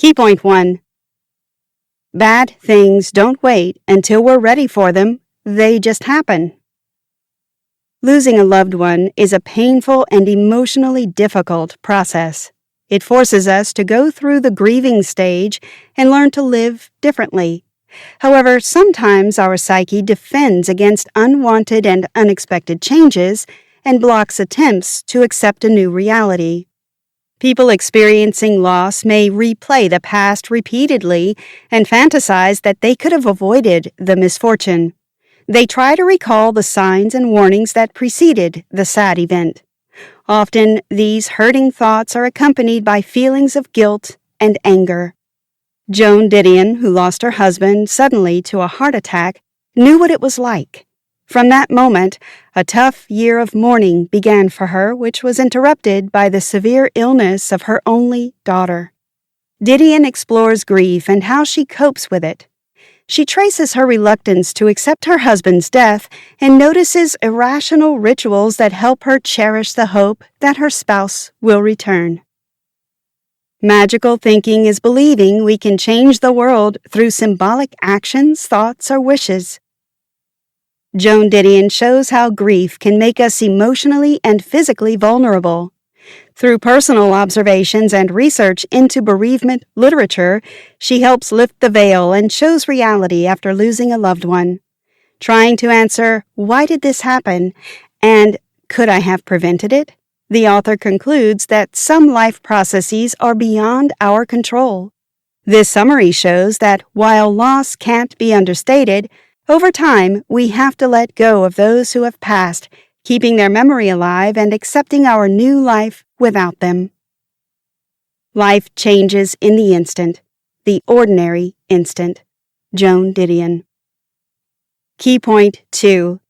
Key point 1. Bad things don't wait until we're ready for them. They just happen. Losing a loved one is a painful and emotionally difficult process. It forces us to go through the grieving stage and learn to live differently. However, sometimes our psyche defends against unwanted and unexpected changes and blocks attempts to accept a new reality. People experiencing loss may replay the past repeatedly and fantasize that they could have avoided the misfortune. They try to recall the signs and warnings that preceded the sad event. Often, these hurting thoughts are accompanied by feelings of guilt and anger. Joan Didion, who lost her husband suddenly to a heart attack, knew what it was like. From that moment, a tough year of mourning began for her, which was interrupted by the severe illness of her only daughter. Didion explores grief and how she copes with it. She traces her reluctance to accept her husband's death and notices irrational rituals that help her cherish the hope that her spouse will return. Magical thinking is believing we can change the world through symbolic actions, thoughts, or wishes. Joan Didion shows how grief can make us emotionally and physically vulnerable. Through personal observations and research into bereavement literature, she helps lift the veil and shows reality after losing a loved one. Trying to answer, "Why did this happen?" and "Could I have prevented it?" the author concludes that some life processes are beyond our control. This summary shows that while loss can't be understated, over time we have to let go of those who have passed, keeping their memory alive and accepting our new life without them. Life changes in the instant, the ordinary instant. Joan Didion. Key point 2.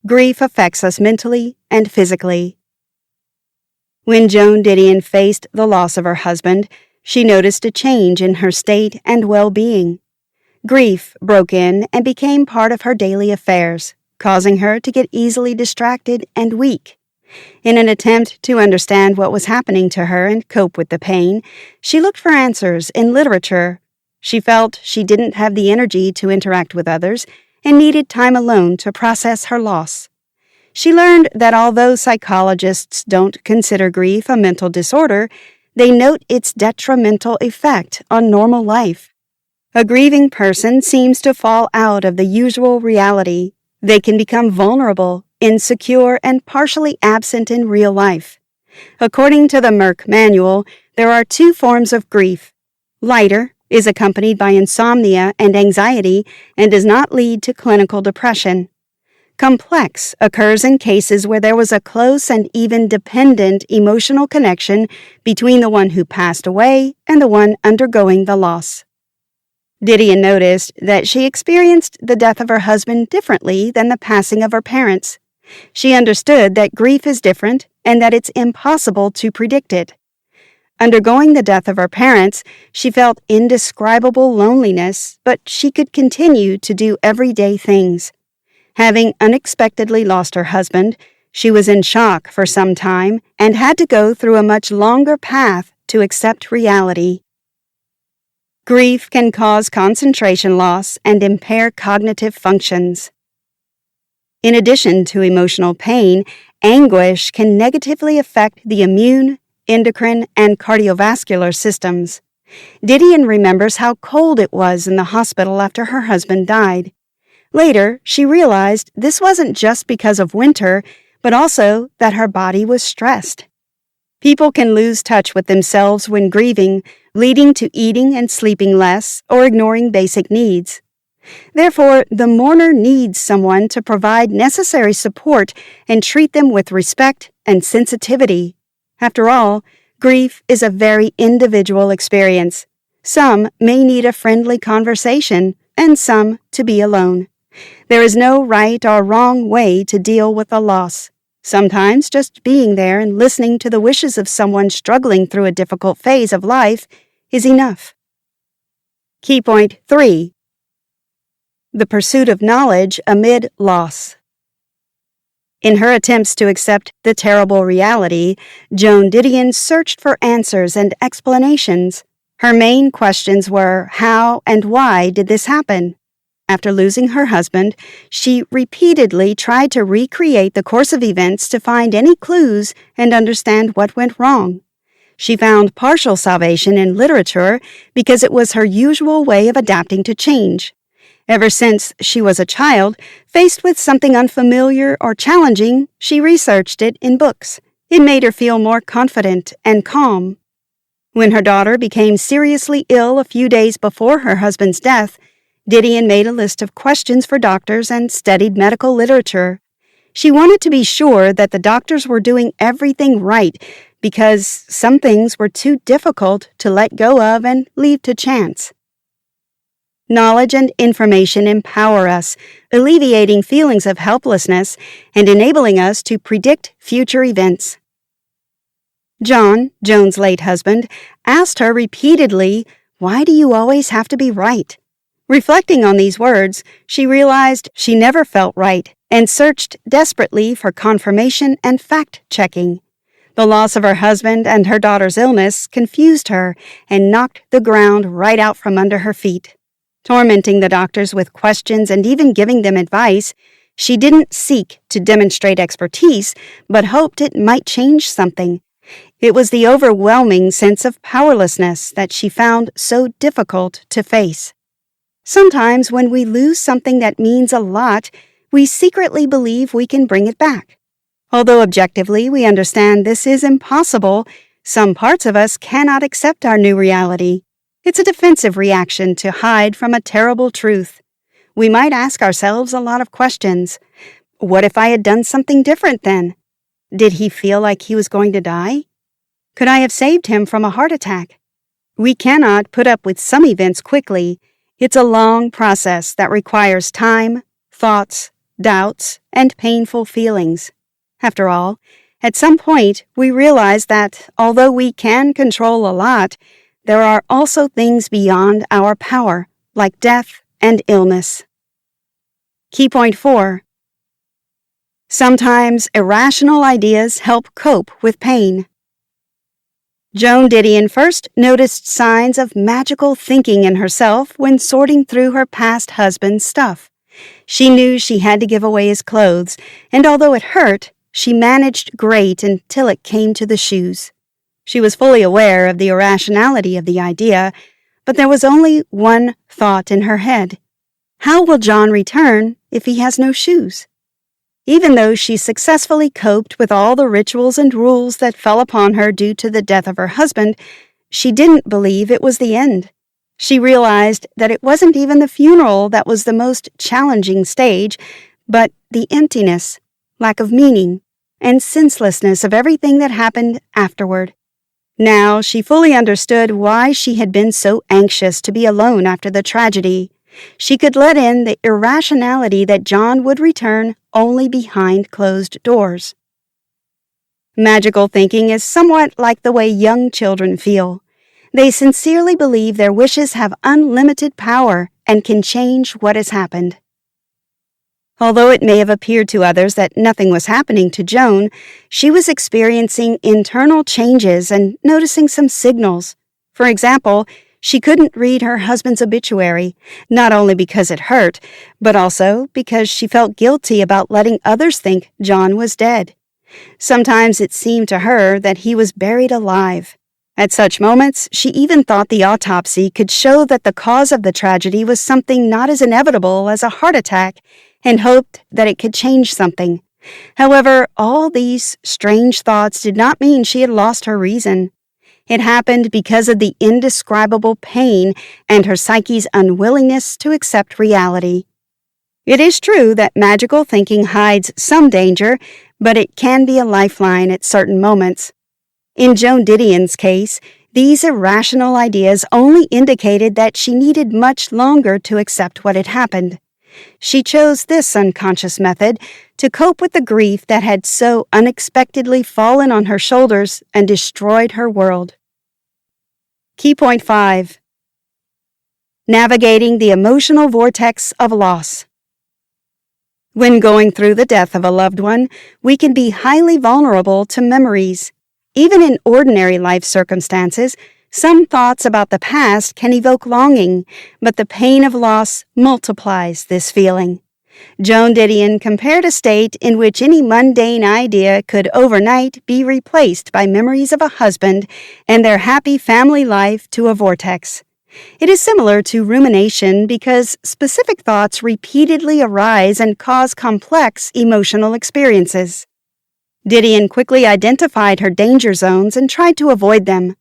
Grief affects us mentally and physically. When Joan Didion faced the loss of her husband, she noticed a change in her state and well-being. Grief broke in and became part of her daily affairs, causing her to get easily distracted and weak. In an attempt to understand what was happening to her and cope with the pain, she looked for answers in literature. She felt she didn't have the energy to interact with others and needed time alone to process her loss. She learned that although psychologists don't consider grief a mental disorder, they note its detrimental effect on normal life. A grieving person seems to fall out of the usual reality. They can become vulnerable, insecure, and partially absent in real life. According to the Merck Manual, there are 2 forms of grief. Lighter is accompanied by insomnia and anxiety and does not lead to clinical depression. Complex occurs in cases where there was a close and even dependent emotional connection between the one who passed away and the one undergoing the loss. Didion noticed that she experienced the death of her husband differently than the passing of her parents. She understood that grief is different and that it's impossible to predict it. Undergoing the death of her parents, she felt indescribable loneliness, but she could continue to do everyday things. Having unexpectedly lost her husband, she was in shock for some time and had to go through a much longer path to accept reality. Grief can cause concentration loss and impair cognitive functions. In addition to emotional pain, anguish can negatively affect the immune, endocrine, and cardiovascular systems. Didion remembers how cold it was in the hospital after her husband died. Later, she realized this wasn't just because of winter, but also that her body was stressed. People can lose touch with themselves when grieving, leading to eating and sleeping less or ignoring basic needs. Therefore, the mourner needs someone to provide necessary support and treat them with respect and sensitivity. After all, grief is a very individual experience. Some may need a friendly conversation, and some to be alone. There is no right or wrong way to deal with a loss. Sometimes just being there and listening to the wishes of someone struggling through a difficult phase of life is enough. Key point 3. The pursuit of knowledge amid loss. In her attempts to accept the terrible reality, Joan Didion searched for answers and explanations. Her main questions were, how and why did this happen? After losing her husband, she repeatedly tried to recreate the course of events to find any clues and understand what went wrong. She found partial salvation in literature because it was her usual way of adapting to change. Ever since she was a child, faced with something unfamiliar or challenging, she researched it in books. It made her feel more confident and calm. When her daughter became seriously ill a few days before her husband's death, Didion made a list of questions for doctors and studied medical literature. She wanted to be sure that the doctors were doing everything right because some things were too difficult to let go of and leave to chance. Knowledge and information empower us, alleviating feelings of helplessness and enabling us to predict future events. John, Joan's late husband, asked her repeatedly, "Why do you always have to be right?" Reflecting on these words, she realized she never felt right and searched desperately for confirmation and fact-checking. The loss of her husband and her daughter's illness confused her and knocked the ground right out from under her feet. Tormenting the doctors with questions and even giving them advice, she didn't seek to demonstrate expertise, but hoped it might change something. It was the overwhelming sense of powerlessness that she found so difficult to face. Sometimes when we lose something that means a lot, we secretly believe we can bring it back. Although objectively we understand this is impossible, some parts of us cannot accept our new reality. It's a defensive reaction to hide from a terrible truth. We might ask ourselves a lot of questions. What if I had done something different then? Did he feel like he was going to die? Could I have saved him from a heart attack? We cannot put up with some events quickly. It's a long process that requires time, thoughts, doubts, and painful feelings. After all, at some point we realize that although we can control a lot, there are also things beyond our power, like death and illness. Key point 4. Sometimes irrational ideas help cope with pain. Joan Didion first noticed signs of magical thinking in herself when sorting through her past husband's stuff. She knew she had to give away his clothes, and although it hurt, she managed great until it came to the shoes. She was fully aware of the irrationality of the idea, but there was only one thought in her head. How will John return if he has no shoes? Even though she successfully coped with all the rituals and rules that fell upon her due to the death of her husband, she didn't believe it was the end. She realized that it wasn't even the funeral that was the most challenging stage, but the emptiness, lack of meaning, and senselessness of everything that happened afterward. Now she fully understood why she had been so anxious to be alone after the tragedy. She could let in the irrationality that John would return only behind closed doors. Magical thinking is somewhat like the way young children feel. They sincerely believe their wishes have unlimited power and can change what has happened. Although it may have appeared to others that nothing was happening to Joan, she was experiencing internal changes and noticing some signals. For example, she couldn't read her husband's obituary, not only because it hurt, but also because she felt guilty about letting others think John was dead. Sometimes it seemed to her that he was buried alive. At such moments, she even thought the autopsy could show that the cause of the tragedy was something not as inevitable as a heart attack, and hoped that it could change something. However, all these strange thoughts did not mean she had lost her reason. It happened because of the indescribable pain and her psyche's unwillingness to accept reality. It is true that magical thinking hides some danger, but it can be a lifeline at certain moments. In Joan Didion's case, these irrational ideas only indicated that she needed much longer to accept what had happened. She chose this unconscious method to cope with the grief that had so unexpectedly fallen on her shoulders and destroyed her world. Key point 5. Navigating the emotional vortex of loss. When going through the death of a loved one, we can be highly vulnerable to memories. Even in ordinary life circumstances, Some thoughts about the past can evoke longing, but the pain of loss multiplies this feeling. Joan Didion compared a state in which any mundane idea could overnight be replaced by memories of a husband and their happy family life to a vortex. It is similar to rumination because specific thoughts repeatedly arise and cause complex emotional experiences. Didion quickly identified her danger zones and tried to avoid them.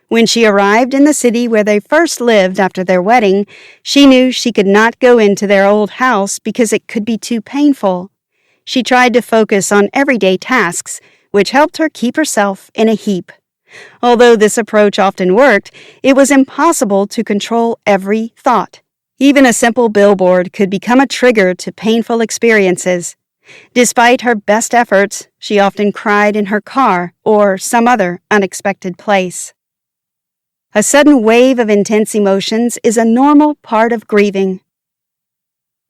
When she arrived in the city where they first lived after their wedding, she knew she could not go into their old house because it could be too painful. She tried to focus on everyday tasks, which helped her keep herself in a heap. Although this approach often worked, it was impossible to control every thought. Even a simple billboard could become a trigger to painful experiences. Despite her best efforts, she often cried in her car or some other unexpected place. A sudden wave of intense emotions is a normal part of grieving.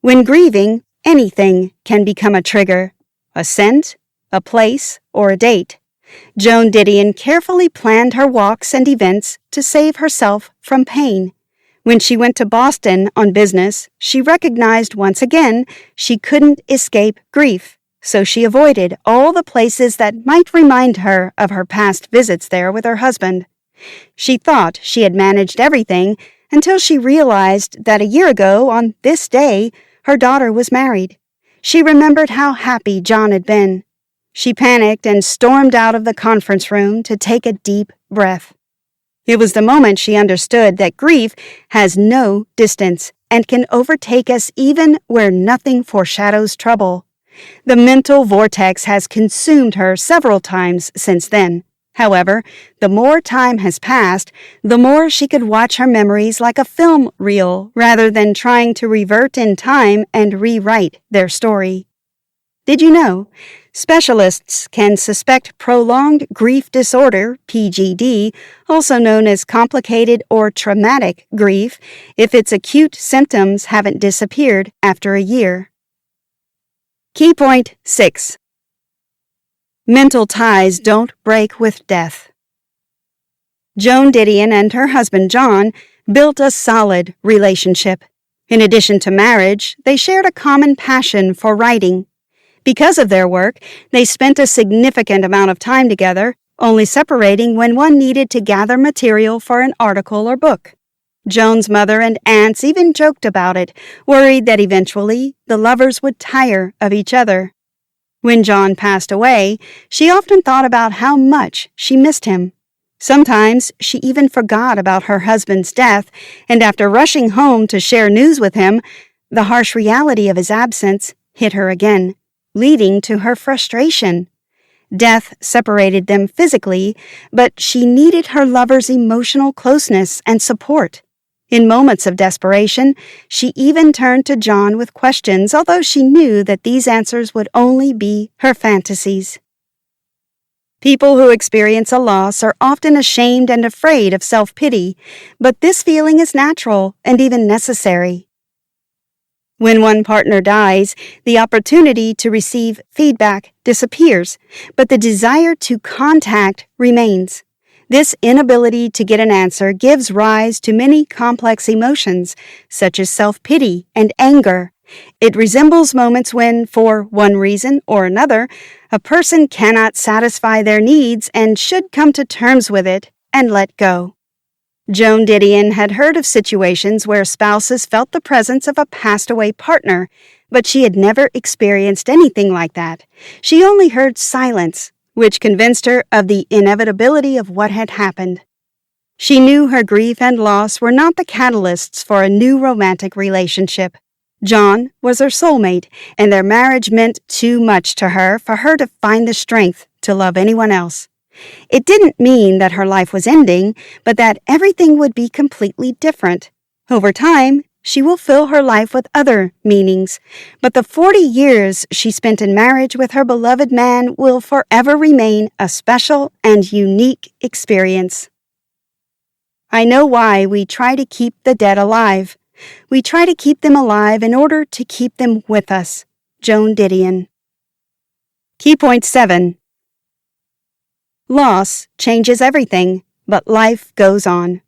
When grieving, anything can become a trigger: a scent, a place, or a date. Joan Didion carefully planned her walks and events to save herself from pain. When she went to Boston on business, she recognized once again she couldn't escape grief, so she avoided all the places that might remind her of her past visits there with her husband. She thought she had managed everything until she realized that a year ago, on this day, her daughter was married. She remembered how happy John had been. She panicked and stormed out of the conference room to take a deep breath. It was the moment she understood that grief has no distance and can overtake us even where nothing foreshadows trouble. The mental vortex has consumed her several times since then. However, the more time has passed, the more she could watch her memories like a film reel rather than trying to revert in time and rewrite their story. Did you know? Specialists can suspect prolonged grief disorder, PGD, also known as complicated or traumatic grief, if its acute symptoms haven't disappeared after a year. Key point 6. Mental ties don't break with death. Joan Didion and her husband John built a solid relationship. In addition to marriage, they shared a common passion for writing. Because of their work, they spent a significant amount of time together, only separating when one needed to gather material for an article or book. Joan's mother and aunts even joked about it, worried that eventually the lovers would tire of each other. When John passed away, she often thought about how much she missed him. Sometimes she even forgot about her husband's death, and after rushing home to share news with him, the harsh reality of his absence hit her again, leading to her frustration. Death separated them physically, but she needed her lover's emotional closeness and support. In moments of desperation, she even turned to John with questions, although she knew that these answers would only be her fantasies. People who experience a loss are often ashamed and afraid of self-pity, but this feeling is natural and even necessary. When one partner dies, the opportunity to receive feedback disappears, but the desire to contact remains. This inability to get an answer gives rise to many complex emotions, such as self-pity and anger. It resembles moments when, for one reason or another, a person cannot satisfy their needs and should come to terms with it and let go. Joan Didion had heard of situations where spouses felt the presence of a passed-away partner, but she had never experienced anything like that. She only heard silence, which convinced her of the inevitability of what had happened. She knew her grief and loss were not the catalysts for a new romantic relationship. John was her soulmate, and their marriage meant too much to her for her to find the strength to love anyone else. It didn't mean that her life was ending, but that everything would be completely different. Over time, she will fill her life with other meanings, but the 40 years she spent in marriage with her beloved man will forever remain a special and unique experience. I know why we try to keep the dead alive. We try to keep them alive in order to keep them with us. Joan Didion. Key point 7. Loss changes everything, but life goes on.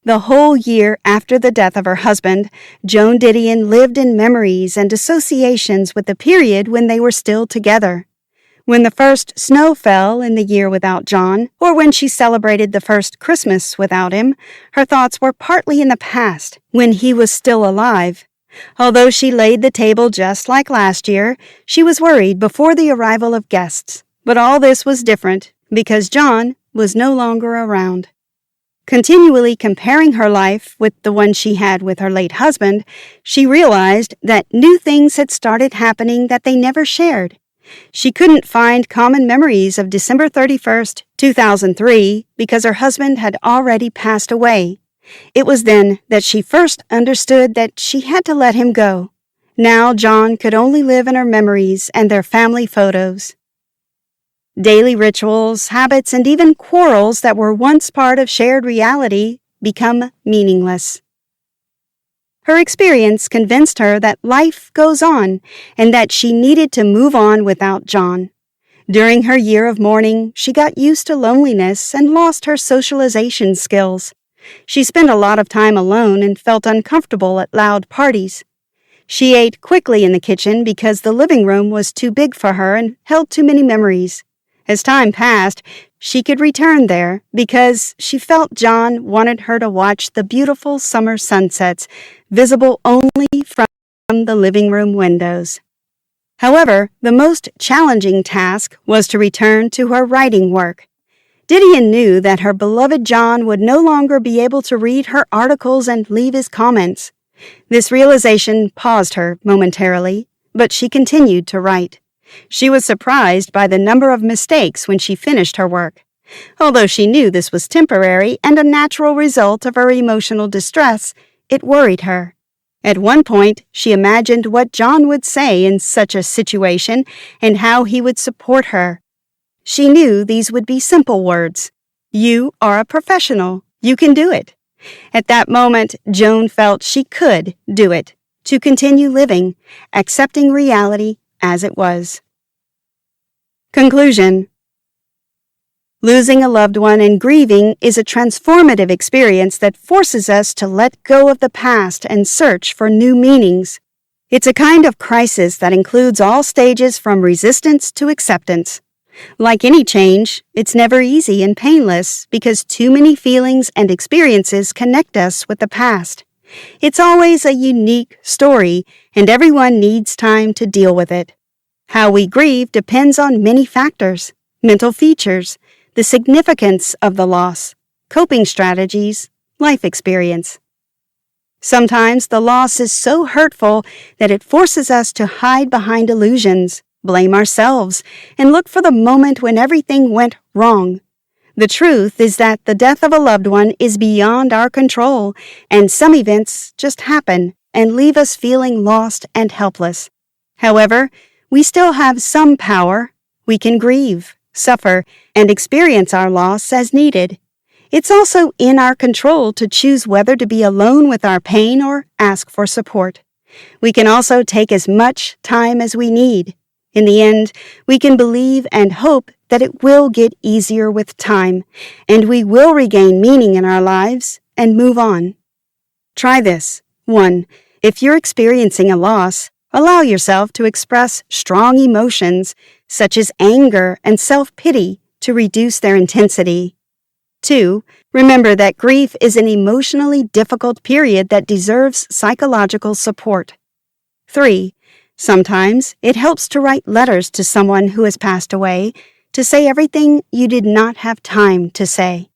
The whole year after the death of her husband, Joan Didion lived in memories and associations with the period when they were still together. When the first snow fell in the year without John, or when she celebrated the first Christmas without him, her thoughts were partly in the past, when he was still alive. Although she laid the table just like last year, she was worried before the arrival of guests. But all this was different, because John was no longer around. Continually comparing her life with the one she had with her late husband, she realized that new things had started happening that they never shared. She couldn't find common memories of December 31st, 2003, because her husband had already passed away. It was then that she first understood that she had to let him go. Now John could only live in her memories and their family photos. Daily rituals, habits, and even quarrels that were once part of shared reality become meaningless. Her experience convinced her that life goes on and that she needed to move on without John. During her year of mourning, she got used to loneliness and lost her socialization skills. She spent a lot of time alone and felt uncomfortable at loud parties. She ate quickly in the kitchen because the living room was too big for her and held too many memories. As time passed, she could return there because she felt John wanted her to watch the beautiful summer sunsets, visible only from the living room windows. However, the most challenging task was to return to her writing work. Didion knew that her beloved John would no longer be able to read her articles and leave his comments. This realization paused her momentarily, but she continued to write. She was surprised by the number of mistakes when she finished her work. Although she knew this was temporary and a natural result of her emotional distress, it worried her. At one point, she imagined what John would say in such a situation and how he would support her. She knew these would be simple words. "You are a professional. You can do it." At that moment, Joan felt she could do it, to continue living, accepting reality as it was. Conclusion. Losing a loved one and grieving is a transformative experience that forces us to let go of the past and search for new meanings. It's a kind of crisis that includes all stages from resistance to acceptance. Like any change, it's never easy and painless because too many feelings and experiences connect us with the past. It's always a unique story, and everyone needs time to deal with it. How we grieve depends on many factors: mental features, the significance of the loss, coping strategies, life experience. Sometimes the loss is so hurtful that it forces us to hide behind illusions, blame ourselves, and look for the moment when everything went wrong. The truth is that the death of a loved one is beyond our control, and some events just happen and leave us feeling lost and helpless. However, we still have some power. We can grieve, suffer, and experience our loss as needed. It's also in our control to choose whether to be alone with our pain or ask for support. We can also take as much time as we need. In the end, we can believe and hope that it will get easier with time, and we will regain meaning in our lives and move on. Try this. 1. If you're experiencing a loss, allow yourself to express strong emotions, such as anger and self-pity, to reduce their intensity. 2. Remember that grief is an emotionally difficult period that deserves psychological support. 3. Sometimes it helps to write letters to someone who has passed away to say everything you did not have time to say.